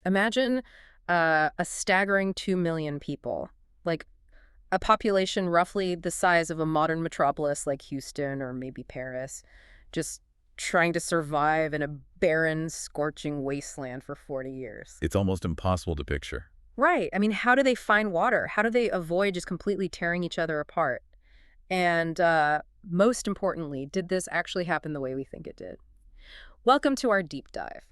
Imagine a staggering 2 million people, like a population roughly the size of a modern metropolis like Houston or maybe Paris, just trying to survive in a barren, scorching wasteland for 40 years. It's almost impossible to picture. Right. I mean, how do they find water? How do they avoid just completely tearing each other apart? And most importantly, did this actually happen the way we think it did? Welcome to our deep dive.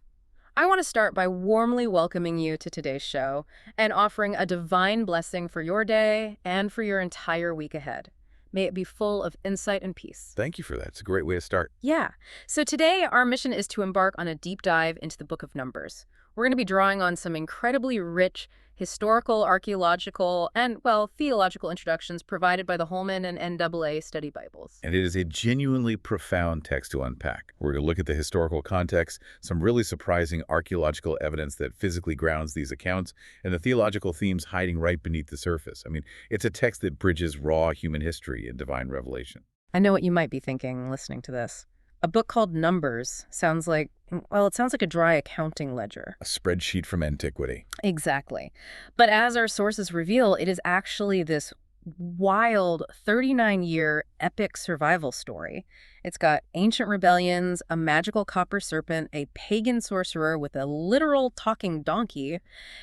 I want to start by warmly welcoming you to today's show and offering a divine blessing for your day and for your entire week ahead. May it be full of insight and peace. Thank you for that. It's a great way to start. Yeah. So today, our mission is to embark on a deep dive into the book of Numbers. We're going to be drawing on some incredibly rich historical, archaeological, and, well, theological introductions provided by the Holman and NAA study Bibles. And it is a genuinely profound text to unpack. We're going to look at the historical context, some really surprising archaeological evidence that physically grounds these accounts, and the theological themes hiding right beneath the surface. I mean, it's a text that bridges raw human history and divine revelation. I know what you might be thinking listening to this. A book called Numbers sounds like, well, it sounds like a dry accounting ledger. A spreadsheet from antiquity. Exactly. But as our sources reveal, it is actually this wild 39-year epic survival story. It's got ancient rebellions, a magical copper serpent, a pagan sorcerer with a literal talking donkey,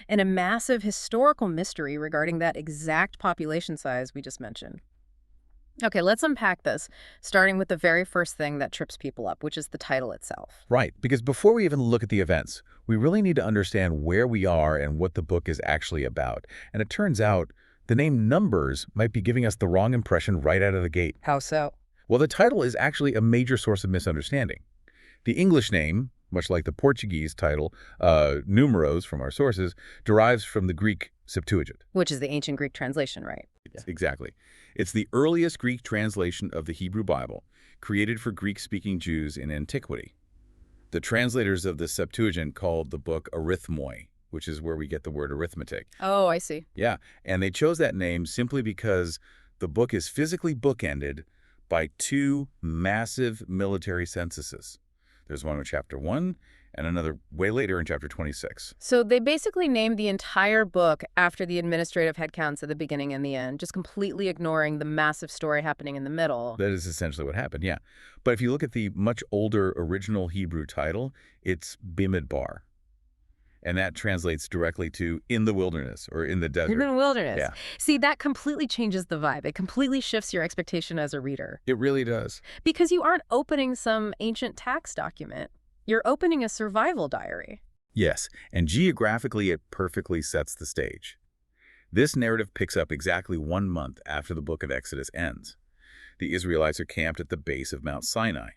and a massive historical mystery regarding that exact population size we just mentioned. Okay, let's unpack this, starting with the very first thing that trips people up, which is the title itself. Right, because before we even look at the events, we really need to understand where we are and what the book is actually about. And it turns out the name Numbers might be giving us the wrong impression right out of the gate. How so? Well, the title is actually a major source of misunderstanding. The English name, much like the Portuguese title, Numeros from our sources, derives from the Greek Septuagint. Which is the ancient Greek translation, right? Exactly. It's the earliest Greek translation of the Hebrew Bible, created for Greek-speaking Jews in antiquity. The translators of the Septuagint called the book arithmoi, which is where we get the word arithmetic. Oh, I see. Yeah, and they chose that name simply because the book is physically bookended by two massive military censuses. There's one in chapter 1 and another way later in chapter 26. So they basically named the entire book after the administrative headcounts at the beginning and the end, just completely ignoring the massive story happening in the middle. That is essentially what happened, yeah. But if you look at the much older original Hebrew title, it's Bimidbar. And that translates directly to in the wilderness or in the desert. In the wilderness. Yeah. See, that completely changes the vibe. It completely shifts your expectation as a reader. It really does. Because you aren't opening some ancient tax document. You're opening a survival diary. Yes, and geographically it perfectly sets the stage. This narrative picks up exactly 1 month after the book of Exodus ends. The Israelites are camped at the base of Mount Sinai.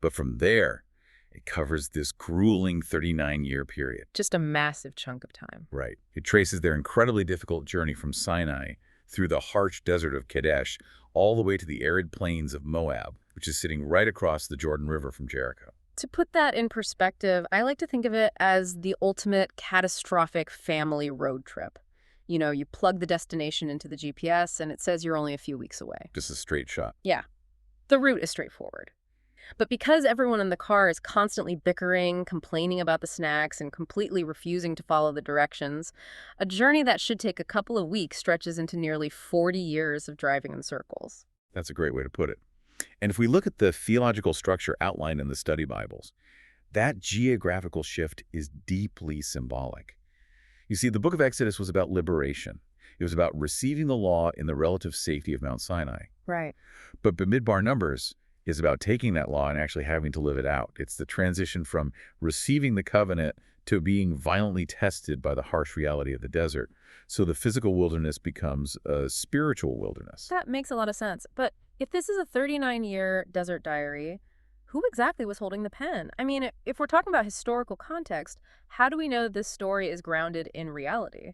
But from there, it covers this grueling 39-year period. Just a massive chunk of time. Right. It traces their incredibly difficult journey from Sinai through the harsh desert of Kadesh all the way to the arid plains of Moab, which is sitting right across the Jordan River from Jericho. To put that in perspective, I like to think of it as the ultimate catastrophic family road trip. You know, you plug the destination into the GPS and it says you're only a few weeks away. Just a straight shot. Yeah. The route is straightforward. But because everyone in the car is constantly bickering, complaining about the snacks, and completely refusing to follow the directions, a journey that should take a couple of weeks stretches into nearly 40 years of driving in circles. That's a great way to put it. And if we look at the theological structure outlined in the study Bibles, that geographical shift is deeply symbolic. You see, the book of Exodus was about liberation. It was about receiving the law in the relative safety of Mount Sinai. Right. But Bamidbar Numbers is about taking that law and actually having to live it out. It's the transition from receiving the covenant to being violently tested by the harsh reality of the desert. So the physical wilderness becomes a spiritual wilderness. That makes a lot of sense. But if this is a 39-year desert diary, who exactly was holding the pen? I mean, if we're talking about historical context, how do we know that this story is grounded in reality?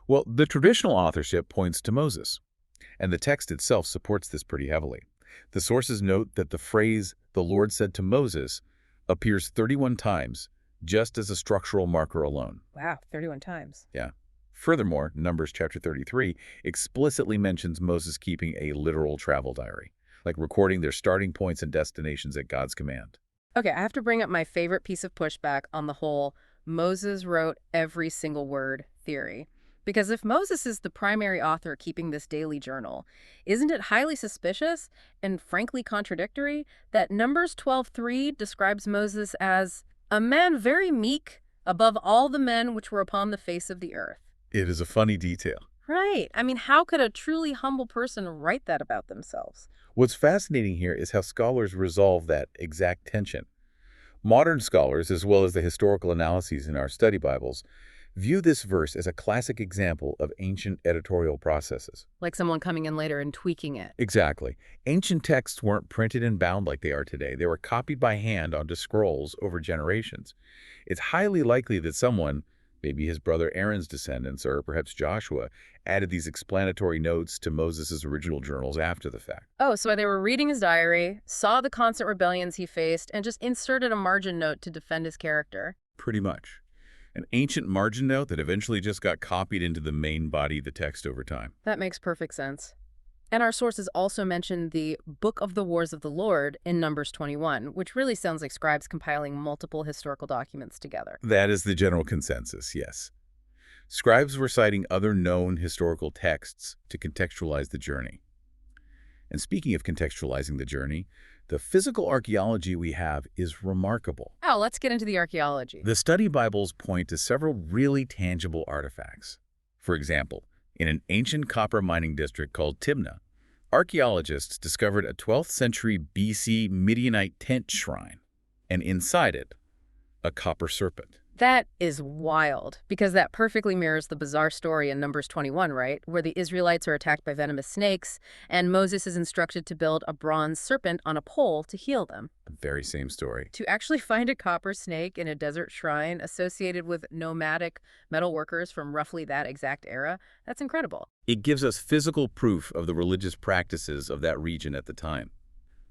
Well, the traditional authorship points to Moses, and the text itself supports this pretty heavily. The sources note that the phrase, "the Lord said to Moses," appears 31 times, just as a structural marker alone. Wow, 31 times. Yeah. Furthermore, Numbers chapter 33 explicitly mentions Moses keeping a literal travel diary, like recording their starting points and destinations at God's command. Okay, I have to bring up my favorite piece of pushback on the whole Moses wrote every single word theory. Because if Moses is the primary author keeping this daily journal, isn't it highly suspicious and frankly contradictory that Numbers 12:3 describes Moses as a man very meek above all the men which were upon the face of the earth? It is a funny detail. Right. I mean, how could a truly humble person write that about themselves? What's fascinating here is how scholars resolve that exact tension. Modern scholars, as well as the historical analyses in our study Bibles, view this verse as a classic example of ancient editorial processes. Like someone coming in later and tweaking it. Exactly. Ancient texts weren't printed and bound like they are today. They were copied by hand onto scrolls over generations. It's highly likely that someone, maybe his brother Aaron's descendants or perhaps Joshua, added these explanatory notes to Moses' original journals after the fact. Oh, so they were reading his diary, saw the constant rebellions he faced, and just inserted a margin note to defend his character. Pretty much. An ancient margin note that eventually just got copied into the main body of the text over time. That makes perfect sense. And our sources also mention the Book of the Wars of the Lord in Numbers 21, which really sounds like scribes compiling multiple historical documents together. That is the general consensus, yes. Scribes were citing other known historical texts to contextualize the journey. And speaking of contextualizing the journey, the physical archaeology we have is remarkable. Oh, let's get into the archaeology. The study Bibles point to several really tangible artifacts. For example, in an ancient copper mining district called Timnah, archaeologists discovered a 12th century BC Midianite tent shrine, and inside it, a copper serpent. That is wild, because that perfectly mirrors the bizarre story in Numbers 21, right? Where the Israelites are attacked by venomous snakes, and Moses is instructed to build a bronze serpent on a pole to heal them. The very same story. To actually find a copper snake in a desert shrine associated with nomadic metal workers from roughly that exact era, that's incredible. It gives us physical proof of the religious practices of that region at the time.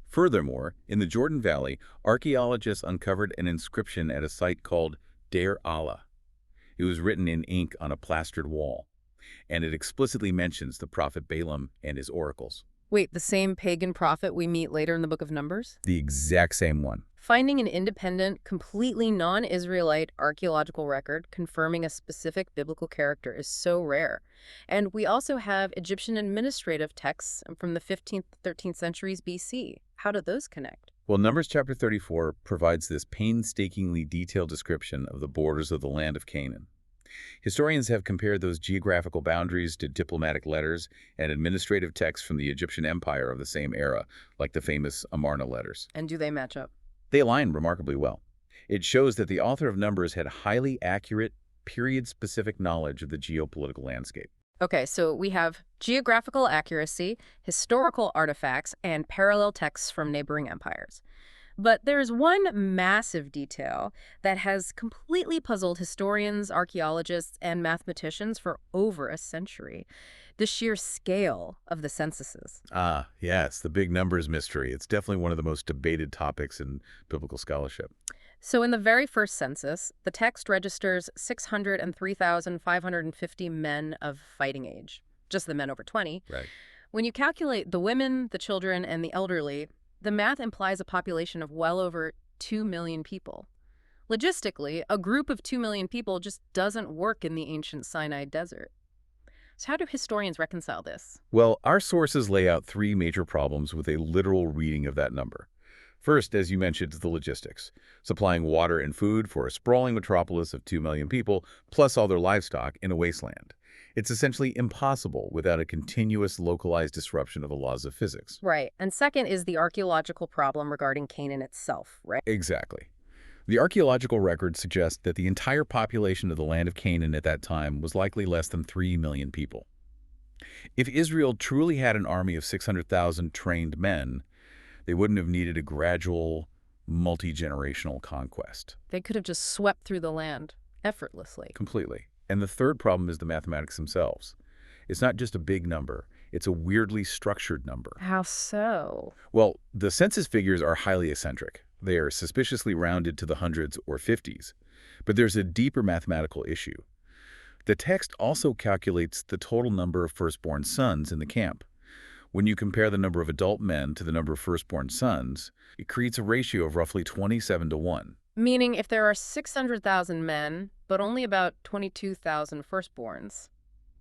Furthermore, in the Jordan Valley, archaeologists uncovered an inscription at a site called Deir Allah. It was written in ink on a plastered wall, and it explicitly mentions the prophet Balaam and his oracles. Wait, the same pagan prophet we meet later in the book of Numbers? The exact same one. Finding an independent, completely non-Israelite archaeological record confirming a specific biblical character is so rare. And we also have Egyptian administrative texts from the 15th, 13th centuries BC. How do those connect? Well, Numbers chapter 34 provides this painstakingly detailed description of the borders of the land of Canaan. Historians have compared those geographical boundaries to diplomatic letters and administrative texts from the Egyptian Empire of the same era, like the famous Amarna letters. And do they match up? They align remarkably well. It shows that the author of Numbers had highly accurate, period-specific knowledge of the geopolitical landscape. Okay, so we have geographical accuracy, historical artifacts, and parallel texts from neighboring empires. But there's one massive detail that has completely puzzled historians, archaeologists, and mathematicians for over a century: the sheer scale of the censuses. Ah, yes, the big numbers mystery. It's definitely one of the most debated topics in biblical scholarship. So in the very first census, the text registers 603,550 men of fighting age, just the men over 20. Right. When you calculate the women, the children, and the elderly, the math implies a population of well over 2 million people. Logistically, a group of 2 million people just doesn't work in the ancient Sinai desert. So how do historians reconcile this? Well, our sources lay out three major problems with a literal reading of that number. First, as you mentioned, is the logistics. Supplying water and food for a sprawling metropolis of 2 million people, plus all their livestock, in a wasteland. It's essentially impossible without a continuous localized disruption of the laws of physics. Right. And second is the archaeological problem regarding Canaan itself, right? Exactly. The archaeological records suggest that the entire population of the land of Canaan at that time was likely less than 3 million people. If Israel truly had an army of 600,000 trained men, they wouldn't have needed a gradual, multi-generational conquest. They could have just swept through the land effortlessly. Completely. And the third problem is the mathematics themselves. It's not just a big number. It's a weirdly structured number. How so? Well, the census figures are highly eccentric. They are suspiciously rounded to the hundreds or 50s. But there's a deeper mathematical issue. The text also calculates the total number of firstborn sons in the camp. When you compare the number of adult men to the number of firstborn sons, it creates a ratio of roughly 27 to 1. Meaning if there are 600,000 men, but only about 22,000 firstborns,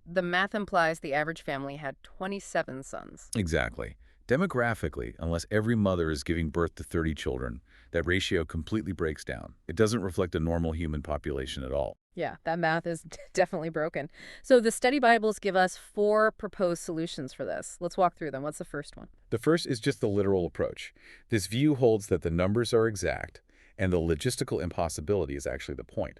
the math implies the average family had 27 sons. Exactly. Demographically, unless every mother is giving birth to 30 children, that ratio completely breaks down. It doesn't reflect a normal human population at all. Yeah, that math is definitely broken. So the study Bibles give us 4 proposed solutions for this. Let's walk through them. What's the first one? The first is just the literal approach. This view holds that the numbers are exact, and the logistical impossibility is actually the point.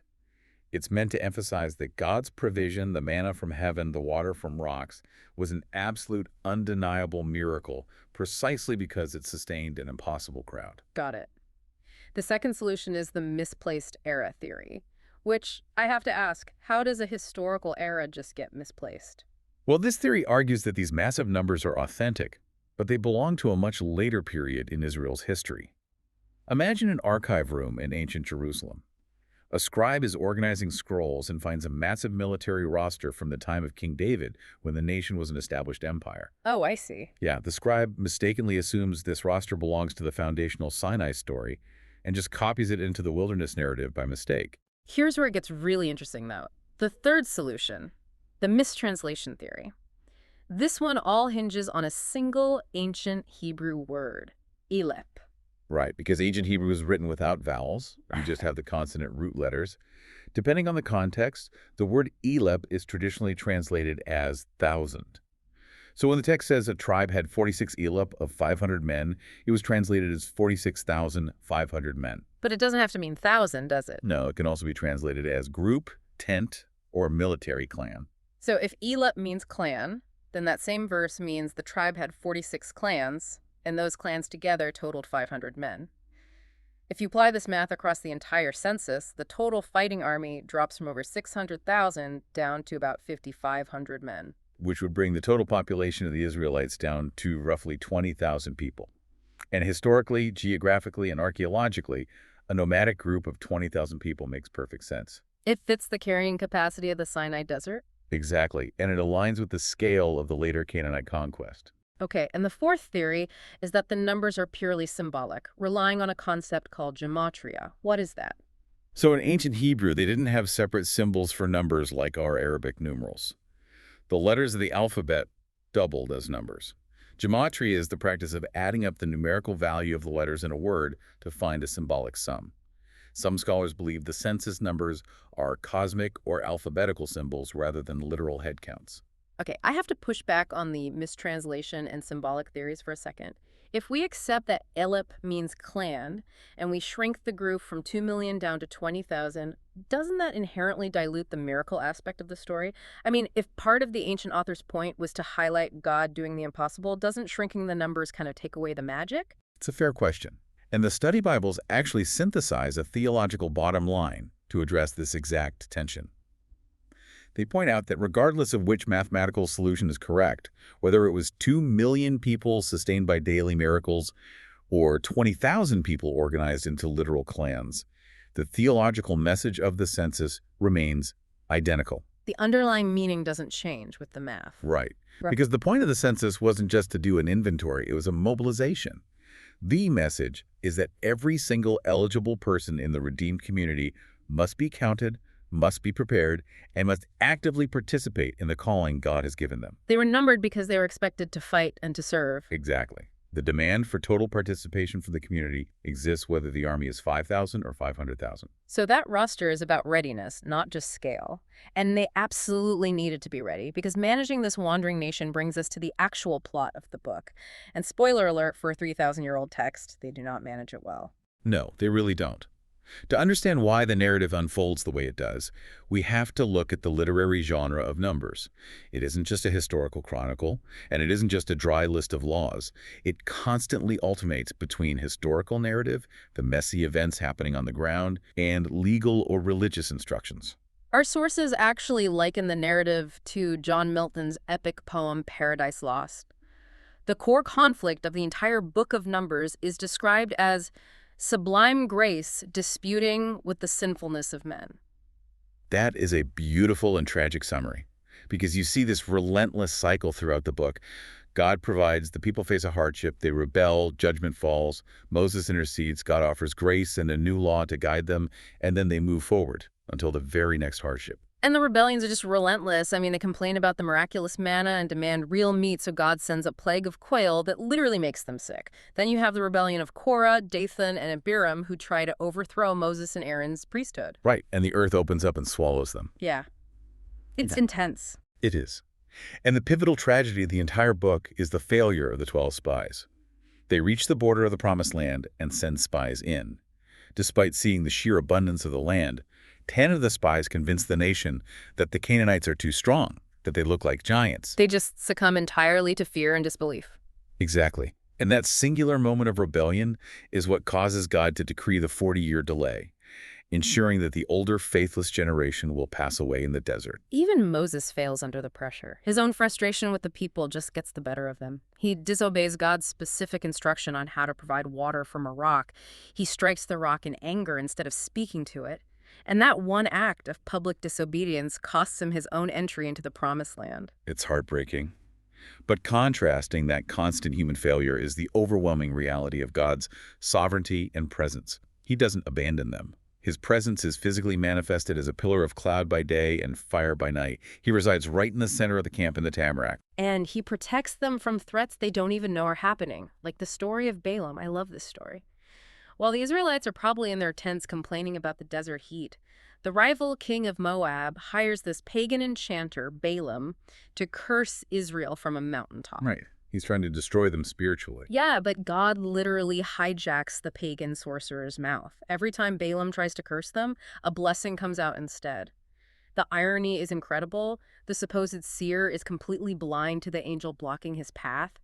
It's meant to emphasize that God's provision, the manna from heaven, the water from rocks, was an absolute, undeniable miracle precisely because it sustained an impossible crowd. Got it. The second solution is the misplaced era theory, which I have to ask, how does a historical era just get misplaced? Well, this theory argues that these massive numbers are authentic, but they belong to a much later period in Israel's history. Imagine an archive room in ancient Jerusalem. A scribe is organizing scrolls and finds a massive military roster from the time of King David when the nation was an established empire. Oh, I see. Yeah, the scribe mistakenly assumes this roster belongs to the foundational Sinai story and just copies it into the wilderness narrative by mistake. Here's where it gets really interesting, though. The third solution, the mistranslation theory. This one all hinges on a single ancient Hebrew word, elep. Right, because ancient Hebrew was written without vowels. You just have the consonant root letters. Depending on the context, the word elep is traditionally translated as thousand. So when the text says a tribe had 46 elep of 500 men, it was translated as 46,500 men. But it doesn't have to mean thousand, does it? No, it can also be translated as group, tent, or military clan. So if elep means clan, then that same verse means the tribe had 46 clans, and those clans together totaled 500 men. If you apply this math across the entire census, the total fighting army drops from over 600,000 down to about 5,500 men. Which would bring the total population of the Israelites down to roughly 20,000 people. And historically, geographically, and archaeologically, a nomadic group of 20,000 people makes perfect sense. It fits the carrying capacity of the Sinai Desert. Exactly, and it aligns with the scale of the later Canaanite conquest. Okay, and the fourth theory is that the numbers are purely symbolic, relying on a concept called gematria. What is that? So in ancient Hebrew, they didn't have separate symbols for numbers like our Arabic numerals. The letters of the alphabet doubled as numbers. Gematria is the practice of adding up the numerical value of the letters in a word to find a symbolic sum. Some scholars believe the census numbers are cosmic or alphabetical symbols rather than literal head counts. Okay, I have to push back on the mistranslation and symbolic theories for a second. If we accept that elep means clan, and we shrink the group from 2 million down to 20,000, doesn't that inherently dilute the miracle aspect of the story? I mean, if part of the ancient author's point was to highlight God doing the impossible, doesn't shrinking the numbers kind of take away the magic? It's a fair question. And the study Bibles actually synthesize a theological bottom line to address this exact tension. They point out that regardless of which mathematical solution is correct, whether it was 2 million people sustained by daily miracles or 20,000 people organized into literal clans, the theological message of the census remains identical. The underlying meaning doesn't change with the math. Right. Because the point of the census wasn't just to do an inventory, it was a mobilization. The message is that every single eligible person in the redeemed community must be counted, must be prepared, and must actively participate in the calling God has given them. They were numbered because they were expected to fight and to serve. Exactly. The demand for total participation from the community exists whether the army is 5,000 or 500,000. So that roster is about readiness, not just scale. And they absolutely needed to be ready because managing this wandering nation brings us to the actual plot of the book. And spoiler alert for a 3,000-year-old text, they do not manage it well. No, they really don't. To understand why the narrative unfolds the way it does, we have to look at the literary genre of numbers. It isn't just a historical chronicle, and it isn't just a dry list of laws. It constantly alternates between historical narrative, the messy events happening on the ground, and legal or religious instructions. Our sources actually liken the narrative to John Milton's epic poem Paradise Lost. The core conflict of the entire book of Numbers is described as sublime grace disputing with the sinfulness of men. That is a beautiful and tragic summary, because you see this relentless cycle throughout the book. God provides, the people face a hardship, they rebel, judgment falls, Moses intercedes, God offers grace and a new law to guide them, and then they move forward until the very next hardship. And the rebellions are just relentless. I mean, they complain about the miraculous manna and demand real meat, so God sends a plague of quail that literally makes them sick. Then you have the rebellion of Korah, Dathan, and Abiram, who try to overthrow Moses and Aaron's priesthood. Right, and the earth opens up and swallows them. Yeah. It's intense. It is. And the pivotal tragedy of the entire book is the failure of the 12 spies. They reach the border of the Promised Land and send spies in. Despite seeing the sheer abundance of the land, 10 of the spies convince the nation that the Canaanites are too strong, that they look like giants. They just succumb entirely to fear and disbelief. Exactly. And that singular moment of rebellion is what causes God to decree the 40-year delay, ensuring that the older, faithless generation will pass away in the desert. Even Moses fails under the pressure. His own frustration with the people just gets the better of him. He disobeys God's specific instruction on how to provide water from a rock. He strikes the rock in anger instead of speaking to it. And that one act of public disobedience costs him his own entry into the Promised Land. It's heartbreaking. But contrasting that constant human failure is the overwhelming reality of God's sovereignty and presence. He doesn't abandon them. His presence is physically manifested as a pillar of cloud by day and fire by night. He resides right in the center of the camp in the tamarack. And he protects them from threats they don't even know are happening, like the story of Balaam. I love this story. While the Israelites are probably in their tents complaining about the desert heat, the rival king of Moab hires this pagan enchanter, Balaam, to curse Israel from a mountaintop. Right. He's trying to destroy them spiritually. Yeah, but God literally hijacks the pagan sorcerer's mouth. Every time Balaam tries to curse them, a blessing comes out instead. The irony is incredible. The supposed seer is completely blind to the angel blocking his path,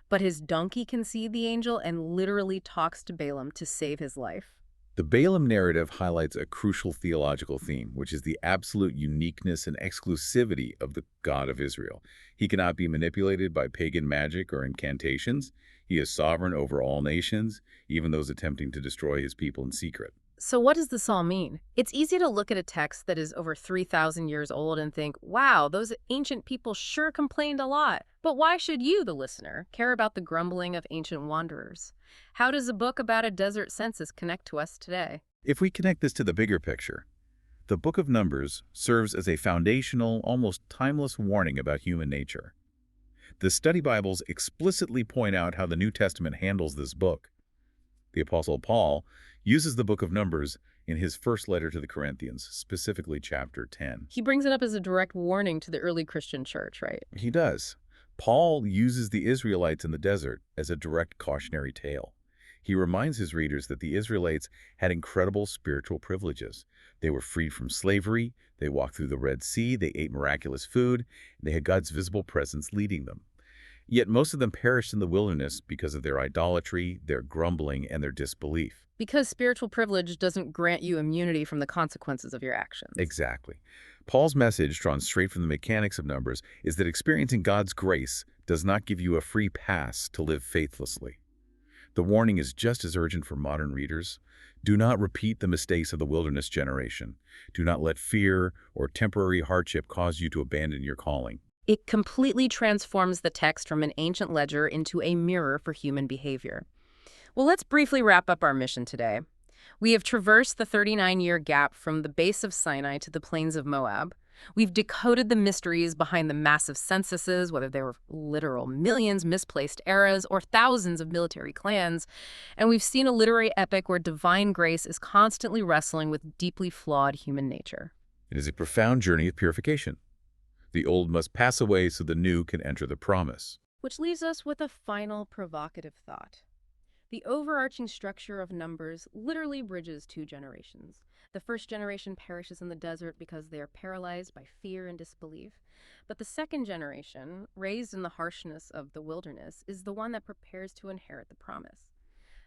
but his donkey can see the angel and literally talks to Balaam to save his life. The Balaam narrative highlights a crucial theological theme, which is the absolute uniqueness and exclusivity of the God of Israel. He cannot be manipulated by pagan magic or incantations. He is sovereign over all nations, even those attempting to destroy his people in secret. So what does this all mean? It's easy to look at a text that is over 3,000 years old and think, wow, those ancient people sure complained a lot. But why should you, the listener, care about the grumbling of ancient wanderers? How does a book about a desert census connect to us today? If we connect this to the bigger picture, the Book of Numbers serves as a foundational, almost timeless warning about human nature. The study Bibles explicitly point out how the New Testament handles this book. The Apostle Paul uses the Book of Numbers in his first letter to the Corinthians, specifically chapter 10. He brings it up as a direct warning to the early Christian church, right? He does. Paul uses the Israelites in the desert as a direct cautionary tale. He reminds his readers that the Israelites had incredible spiritual privileges. They were freed from slavery, they walked through the Red Sea, they ate miraculous food, and they had God's visible presence leading them. Yet most of them perished in the wilderness because of their idolatry, their grumbling, and their disbelief. Because spiritual privilege doesn't grant you immunity from the consequences of your actions. Exactly. Paul's message, drawn straight from the mechanics of Numbers, is that experiencing God's grace does not give you a free pass to live faithlessly. The warning is just as urgent for modern readers. Do not repeat the mistakes of the wilderness generation. Do not let fear or temporary hardship cause you to abandon your calling. It completely transforms the text from an ancient ledger into a mirror for human behavior. Well, let's briefly wrap up our mission today. We have traversed the 39-year gap from the base of Sinai to the plains of Moab. We've decoded the mysteries behind the massive censuses, whether they were literal millions, misplaced eras, or thousands of military clans. And we've seen a literary epic where divine grace is constantly wrestling with deeply flawed human nature. It is a profound journey of purification. The old must pass away so the new can enter the promise. Which leaves us with a final provocative thought. The overarching structure of Numbers literally bridges two generations. The first generation perishes in the desert because they are paralyzed by fear and disbelief. But the second generation, raised in the harshness of the wilderness, is the one that prepares to inherit the promise.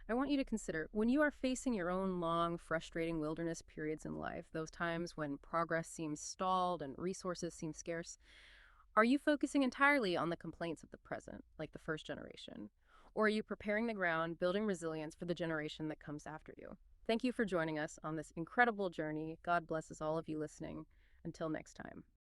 I want you to consider, when you are facing your own long, frustrating wilderness periods in life, those times when progress seems stalled and resources seem scarce, are you focusing entirely on the complaints of the present, like the first generation? Or are you preparing the ground, building resilience for the generation that comes after you? Thank you for joining us on this incredible journey. God blesses all of you listening. Until next time.